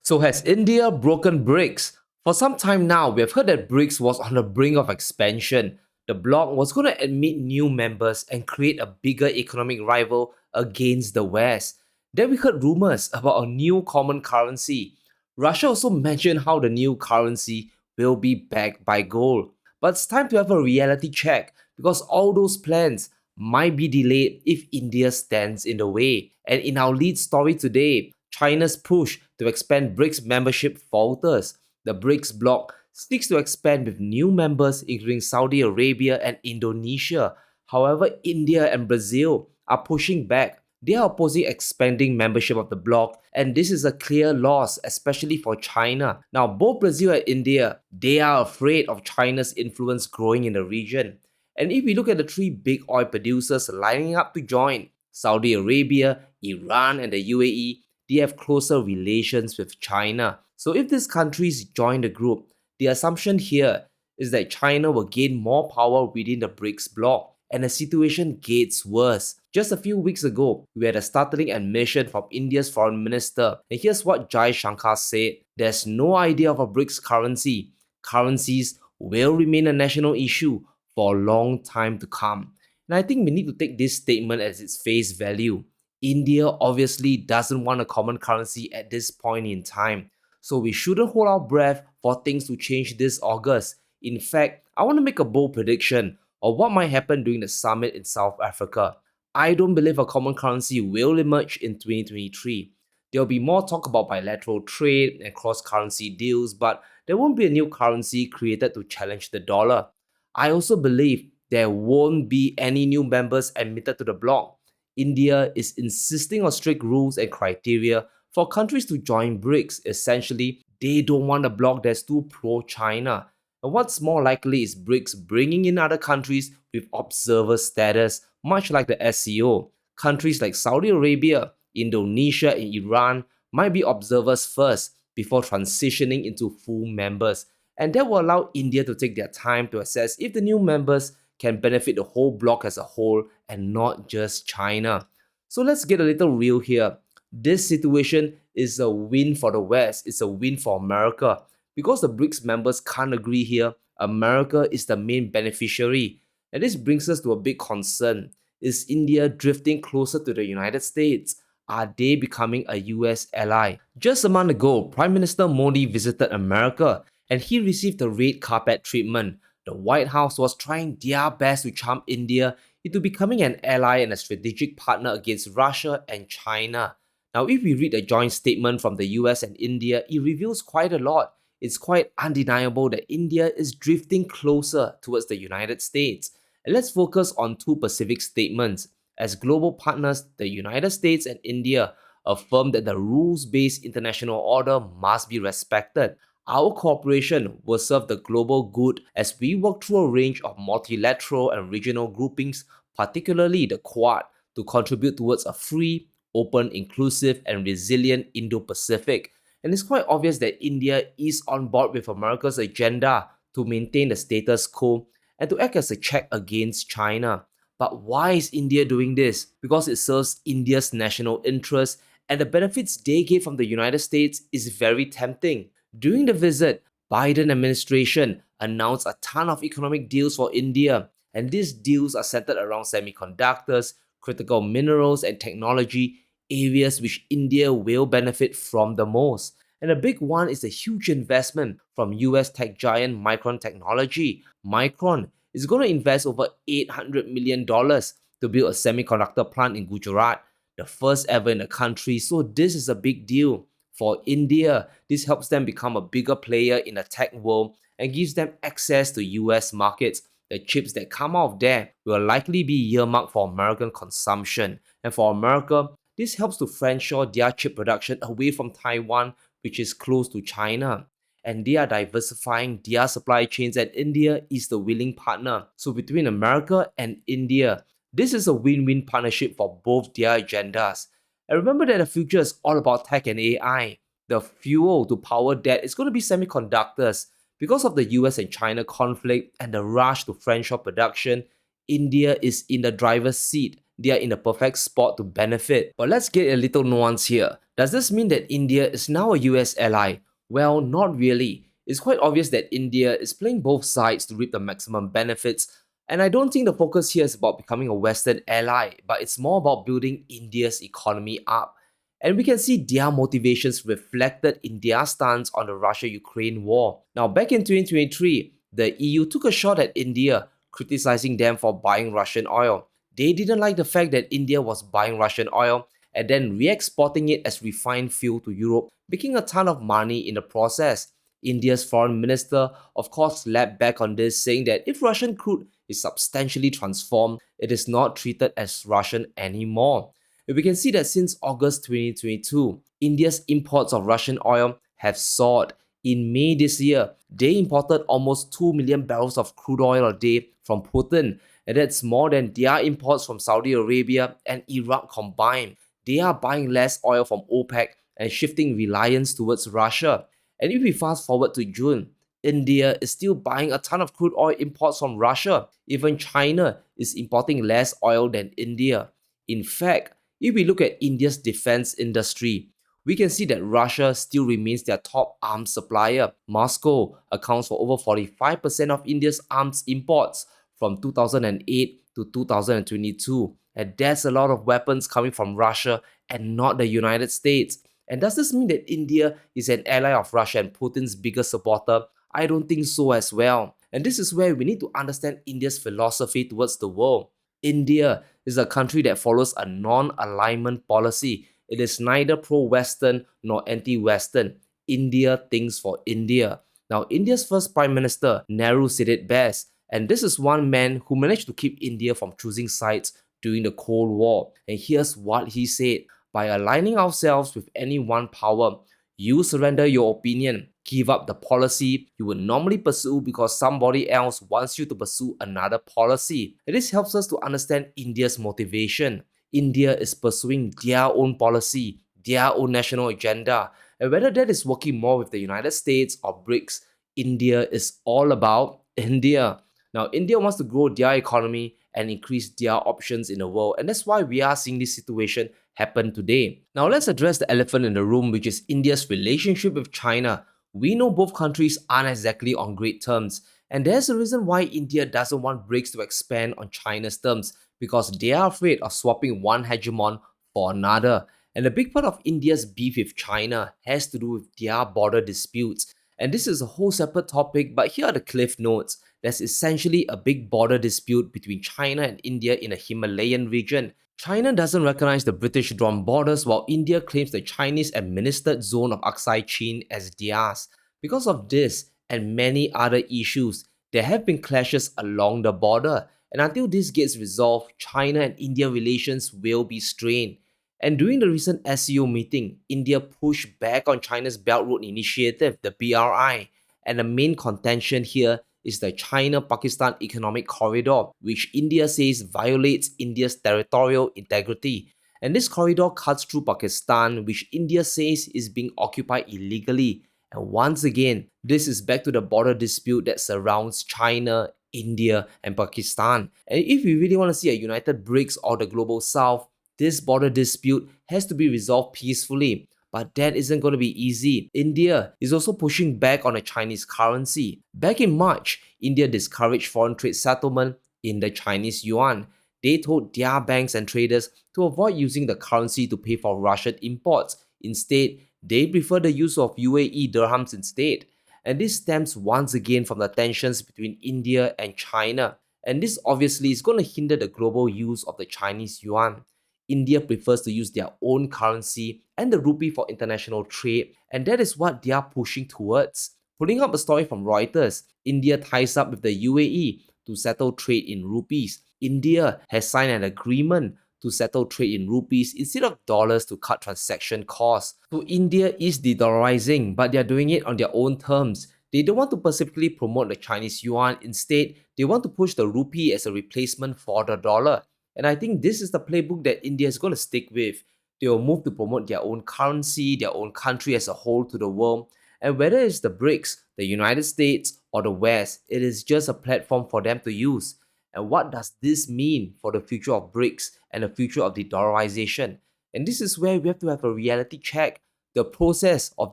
So has India broken BRICS? For some time now, we have heard that BRICS was on the brink of expansion. The bloc was going to admit new members and create a bigger economic rival against the West. Then we heard rumors about a new common currency. Russia also mentioned how the new currency will be backed by gold. But it's time to have a reality check because all those plans might be delayed if India stands in the way. And in our lead story today, China's push to expand BRICS membership falters. The BRICS bloc seeks to expand with new members, including Saudi Arabia and Indonesia. However, India and Brazil are pushing back. They are opposing expanding membership of the bloc, and this is a clear loss, especially for China. Now, both Brazil and India, they are afraid of China's influence growing in the region. And if we look at the three big oil producers lining up to join, Saudi Arabia, Iran, and the UAE, they have closer relations with China. So if these countries join the group, the assumption here is that China will gain more power within the BRICS bloc, and the situation gets worse. Just a few weeks ago, we had a startling admission from India's foreign minister, and here's what Jai Shankar said: "There's no idea of a BRICS currency. Currencies will remain a national issue for a long time to come." And I think we need to take this statement as its face value. India obviously doesn't want a common currency at this point in time, so we shouldn't hold our breath for things to change this August. In fact, I want to make a bold prediction of what might happen during the summit in South Africa. I don't believe a common currency will emerge in 2023. There'll be more talk about bilateral trade and cross currency deals, but there won't be a new currency created to challenge the dollar. I also believe there won't be any new members admitted to the bloc. India is insisting on strict rules and criteria for countries to join BRICS. Essentially, they don't want a bloc that's too pro-China. And what's more likely is BRICS bringing in other countries with observer status, much like the SCO. Countries like Saudi Arabia, Indonesia, and Iran might be observers first before transitioning into full members. And that will allow India to take their time to assess if the new members can benefit the whole bloc as a whole and not just China. So let's get a little real here. This situation is a win for the West, it's a win for America. Because the BRICS members can't agree here, America is the main beneficiary. And this brings us to a big concern. Is India drifting closer to the United States? Are they becoming a US ally? Just a month ago, Prime Minister Modi visited America and he received the red carpet treatment. The White House was trying their best to charm India into becoming an ally and a strategic partner against Russia and China. Now, if we read a joint statement from the US and India, it reveals quite a lot. It's quite undeniable that India is drifting closer towards the United States. And let's focus on two specific statements. As global partners, the United States and India affirm that the rules-based international order must be respected. Our cooperation will serve the global good as we work through a range of multilateral and regional groupings, particularly the Quad, to contribute towards a free, open, inclusive, and resilient Indo-Pacific. And it's quite obvious that India is on board with America's agenda to maintain the status quo and to act as a check against China. But why is India doing this? Because it serves India's national interest and the benefits they get from the United States is very tempting. During the visit, Biden administration announced a ton of economic deals for India, and these deals are centered around semiconductors, critical minerals, and technology, areas which India will benefit from the most. And a big one is a huge investment from US tech giant Micron Technology. Micron is going to invest over $800 million to build a semiconductor plant in Gujarat, the first ever in the country. So this is a big deal. For India, this helps them become a bigger player in the tech world and gives them access to US markets. The chips that come out of there will likely be earmarked for American consumption. And for America, this helps to friendshore their chip production away from Taiwan, which is close to China. And they are diversifying their supply chains, and India is the willing partner. So between America and India, this is a win-win partnership for both their agendas. And remember that the future is all about tech and AI. The fuel to power that is going to be semiconductors. Because of the US and China conflict and the rush to friendshore production, India is in the driver's seat. they are in a perfect spot to benefit. But let's get a little nuance here. Does this mean that India is now a US ally? Well, not really. It's quite obvious that India is playing both sides to reap the maximum benefits, and I don't think the focus here is about becoming a Western ally, but it's more about building India's economy up. And we can see their motivations reflected in their stance on the Russia-Ukraine war. Now, back in 2023, the EU took a shot at India, criticizing them for buying Russian oil. They didn't like the fact that India was buying Russian oil and then re-exporting it as refined fuel to Europe, making a ton of money in the process. India's foreign minister, of course, slapped back on this, saying that if Russian crude is substantially transformed, it is not treated as Russian anymore. We can see that since August 2022, India's imports of Russian oil have soared. In May this year, they imported almost 2 million barrels of crude oil a day from Putin, and that's more than their imports from Saudi Arabia and Iraq combined. They are buying less oil from OPEC and shifting reliance towards Russia. And if we fast forward to June, India is still buying a ton of crude oil imports from Russia. Even China is importing less oil than India. In fact, if we look at India's defense industry, we can see that Russia still remains their top arms supplier. Moscow accounts for over 45% of India's arms imports from 2008 to 2022. And that's a lot of weapons coming from Russia and not the United States. And does this mean that India is an ally of Russia and Putin's biggest supporter? I don't think so as well. And this is where we need to understand India's philosophy towards the world. India is a country that follows a non-alignment policy. It is neither pro-Western nor anti-Western. India thinks for India. Now, India's first Prime Minister, Nehru, said it best, and this is one man who managed to keep India from choosing sides during the Cold War. And here's what he said: by aligning ourselves with any one power, you surrender your opinion, give up the policy you would normally pursue because somebody else wants you to pursue another policy. And this helps us to understand India's motivation. India is pursuing their own policy, their own national agenda, and whether that is working more with the United States or BRICS, India is all about India. Now, India wants to grow their economy and increase their options in the world, and that's why we are seeing this situation happen today. Now, let's address the elephant in the room, which is India's relationship with China. We know both countries aren't exactly on great terms, and there's a reason why India doesn't want BRICS to expand on China's terms, because they are afraid of swapping one hegemon for another. And a big part of India's beef with China has to do with their border disputes. And this is a whole separate topic, but here are the cliff notes. There's essentially a big border dispute between China and India in the Himalayan region. China doesn't recognize the British-drawn borders, while India claims the Chinese-administered zone of Aksai Chin as theirs. Because of this and many other issues, there have been clashes along the border, and until this gets resolved, China and India relations will be strained. And during the recent SEO meeting, India pushed back on China's Belt Road Initiative, the BRI, and the main contention here is the China-Pakistan Economic Corridor, which India says violates India's territorial integrity. And this corridor cuts through Pakistan, which India says is being occupied illegally. And once again, this is back to the border dispute that surrounds China, India, and Pakistan. And if we really want to see a united BRICS or the Global South, this border dispute has to be resolved peacefully. But that isn't going to be easy. India is also pushing back on the Chinese currency. Back in March, India discouraged foreign trade settlement in the Chinese yuan. They told their banks and traders to avoid using the currency to pay for Russian imports. Instead, they prefer the use of UAE dirhams instead. And this stems once again from the tensions between India and China. And this obviously is going to hinder the global use of the Chinese yuan. India prefers to use their own currency and the rupee for international trade, and that is what they are pushing towards. Pulling up a story from Reuters, India ties up with the UAE to settle trade in rupees. India has signed an agreement to settle trade in rupees instead of dollars to cut transaction costs. So India is de-dollarizing, but they are doing it on their own terms. They don't want to specifically promote the Chinese yuan. Instead, they want to push the rupee as a replacement for the dollar. And I think this is the playbook that India is going to stick with. They will move to promote their own currency, their own country as a whole to the world. And whether it's the BRICS, the United States, or the West, it is just a platform for them to use. And what does this mean for the future of BRICS and the future of de-dollarization? And this is where we have to have a reality check. The process of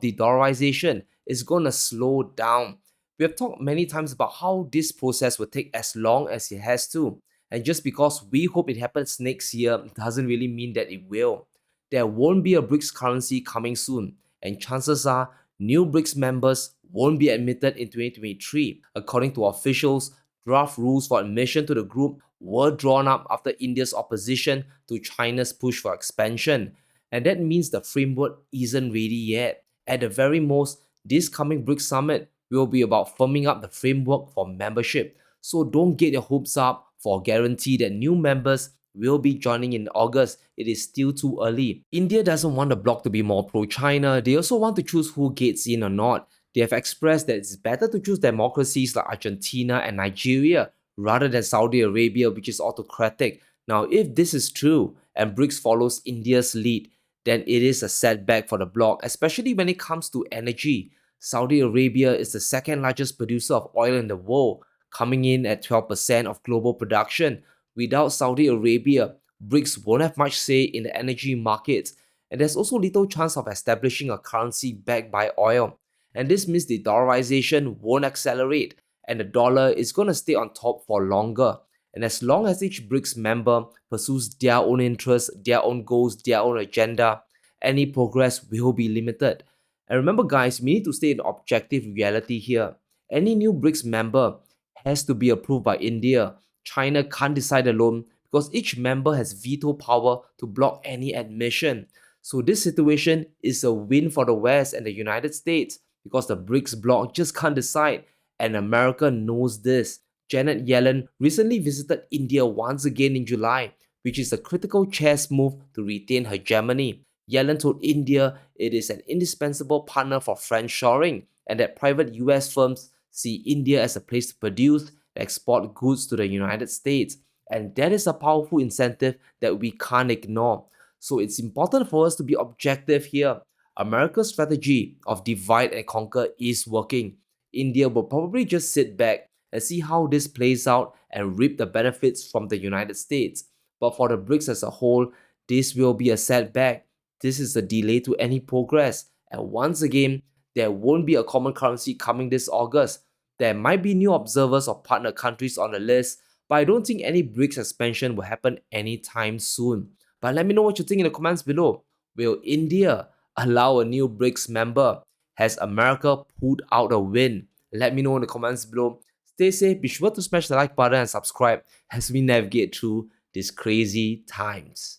de-dollarization is going to slow down. We have talked many times about how this process will take as long as it has to. And just because we hope it happens next year doesn't really mean that it will. There won't be a BRICS currency coming soon, and chances are new BRICS members won't be admitted in 2023. According to officials, draft rules for admission to the group were drawn up after India's opposition to China's push for expansion, and that means the framework isn't ready yet. At the very most, this coming BRICS summit will be about firming up the framework for membership. So don't get your hopes up for a guarantee that new members will be joining in August. It is still too early. India doesn't want the bloc to be more pro-China. They also want to choose who gets in or not. They have expressed that it's better to choose democracies like Argentina and Nigeria rather than Saudi Arabia, which is autocratic. Now, if this is true and BRICS follows India's lead, then it is a setback for the bloc, especially when it comes to energy. Saudi Arabia is the second largest producer of oil in the world, coming in at 12% of global production. Without Saudi Arabia, BRICS won't have much say in the energy markets, and there's also little chance of establishing a currency backed by oil. And this means the dollarization won't accelerate, and the dollar is going to stay on top for longer. And as long as each BRICS member pursues their own interests, their own goals, their own agenda, any progress will be limited. And remember, guys, we need to stay in objective reality here. Any new BRICS member has to be approved by India. China can't decide alone because each member has veto power to block any admission. So this situation is a win for the West and the United States because the BRICS bloc just can't decide, and America knows this. Janet Yellen recently visited India once again in July, which is a critical chess move to retain hegemony. Yellen told India it is an indispensable partner for friendshoring and that private US firms see India as a place to produce and export goods to the United States. And that is a powerful incentive that we can't ignore. So it's important for us to be objective here. America's strategy of divide and conquer is working. India will probably just sit back and see how this plays out and reap the benefits from the United States. But for the BRICS as a whole, this will be a setback. This is a delay to any progress. And once again, there won't be a common currency coming this August. There might be new observers of partner countries on the list, but I don't think any BRICS expansion will happen anytime soon. But let me know what you think in the comments below. Will India allow a new BRICS member? Has America pulled out a win? Let me know in the comments below. Stay safe, be sure to smash the like button and subscribe as we navigate through these crazy times.